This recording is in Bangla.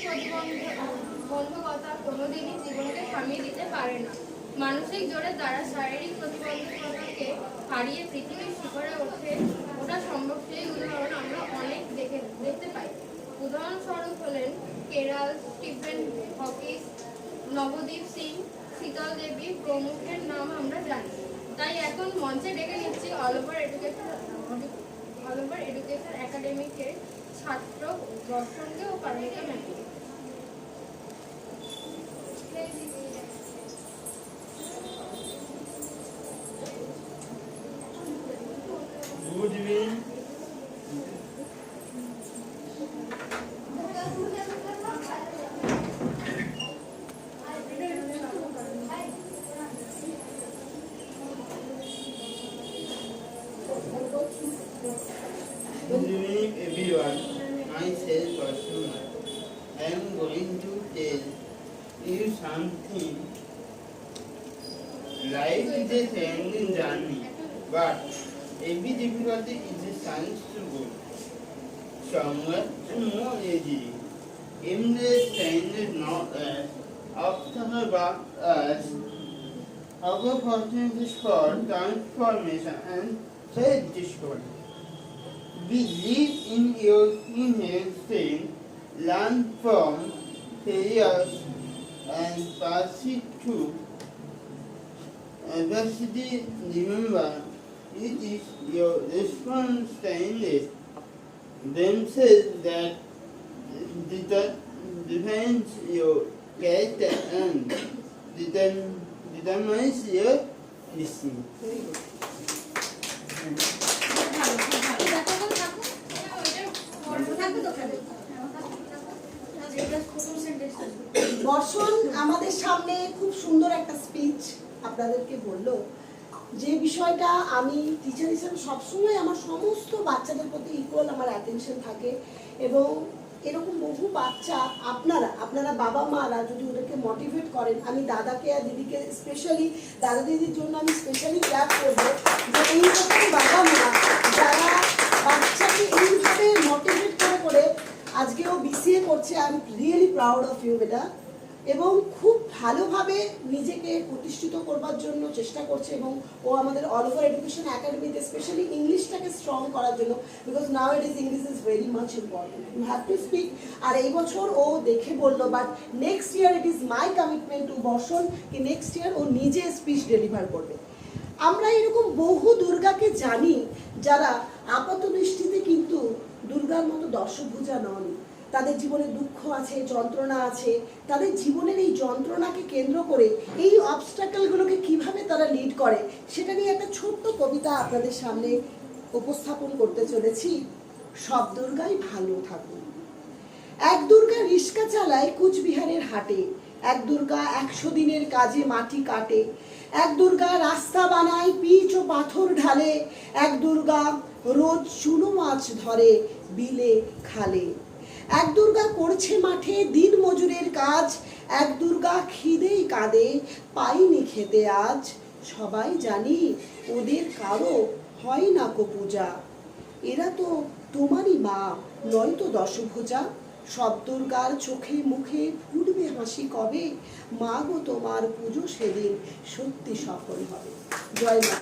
শারীরিক প্রতিবন্ধকতা কোনোদিনই জীবনকে থামিয়ে দিতে পারে না। মানসিক জোরের দ্বারা শারীরিক প্রতিবন্ধকতাকে হারিয়ে পৃথিবীর শিখরে ওঠা সম্ভব, সেই উদাহরণ আমরা অনেক দেখতে পাই। উদাহরণস্বরূপ হলেন কেরাল, স্টিফেন হকিস, নবদীপ সিং, শীতল দেবী প্রমুখের নাম আমরা জানি। তাই এখন মঞ্চে ডেকে নিচ্ছি অল ওভার এডুকেশন একাডেমিকের ছাত্র দর্শনকে ও পারমিতা ম্যামকে। Good evening. Good evening, everyone. Myself, Ashuna. I am going to tell you something. Life is a challenging journey, but every difficulty is a chance to go somewhere more easily. Endless changes not as obstacles but as opportunities for transformation and self-discovery. Believe in your inherent strength, learn from failures, and pursue through adversity. Remember, it is your responsibility themselves that defines your character and determines your destiny. বর্ষণ আমাদের সামনে খুব সুন্দর একটা স্পিচ আপনাদেরকে বলল। যে বিষয়টা আমি টিচার হিসেবে সবসময় আমার সমস্ত বাচ্চাদের প্রতি ইকুয়াল আমার অ্যাটেনশন থাকে, এবং এরকম বহু বাচ্চা আপনারা বাবা মারা যদি ওদেরকে মোটিভেট করেন, আমি দাদাকে আর দিদিকে স্পেশালি দাদা দিদির জন্য আমি স্পেশালি ক্লাস করবো যে এইরকম বাবা মা যারা বাচ্চাকে এইভাবে মোটিভেট করে আজকেও বিসিএ করছে। I am really proud of you বেটা, এবং খুব ভালোভাবে নিজেকে প্রতিষ্ঠিত করবার জন্য চেষ্টা করছে, এবং ও আমাদের অল ওভার এডুকেশন একাডেমিতে স্পেশালি ইংলিশটাকে স্ট্রং করার জন্য, because now it is English is very much important, you have to speak. আর এই বছর ও দেখে বললো, but next year it is my commitment to বর্ষণ কি নেক্সট ইয়ার ও নিজে স্পিচ ডেলিভার করবে। আমরা এরকম বহু দুর্গাকে জানি যারা আপাত দৃষ্টিতে কিন্তু দুর্গার মতো দশভুজা নন। তাদের জীবনে দুঃখ আছে, যন্ত্রণা আছে, তাদের জীবনের এই যন্ত্রণাকে কেন্দ্র করে এই অবস্ট্যাকলগুলোকে কিভাবে তারা লিড করে সেটা নিয়ে একটা ছোট্ট কবিতা আপনাদের সামনে উপস্থাপন করতে চলেছি। সব দুর্গাই ভালো থাকুন। এক দুর্গা রিস্কা চালায় কুচবিহারের হাটে, এক দুর্গা 100 দিনের কাজে মাটি কাটে, এক দুর্গা রাস্তা বানায় পিচ ও পাথর ঢালে, এক দুর্গা রোজ চুনো মাছ ধরে বিলে খালে, এক দুর্গা করছে মাঠে দিন মজুরের কাজ, এক দুর্গা খিদেই কাঁদে পাইনি খেতে আজ। সবাই জানি ওদের কারো হয় না কো পূজা, এরা তো তোমারই মা নয়তো দশভুজা। সব দুর্গার চোখে মুখে ফুটবে হাসি কবে, মা গো তোমার পুজো সেদিন সত্যি সফল হবে। জয় মা।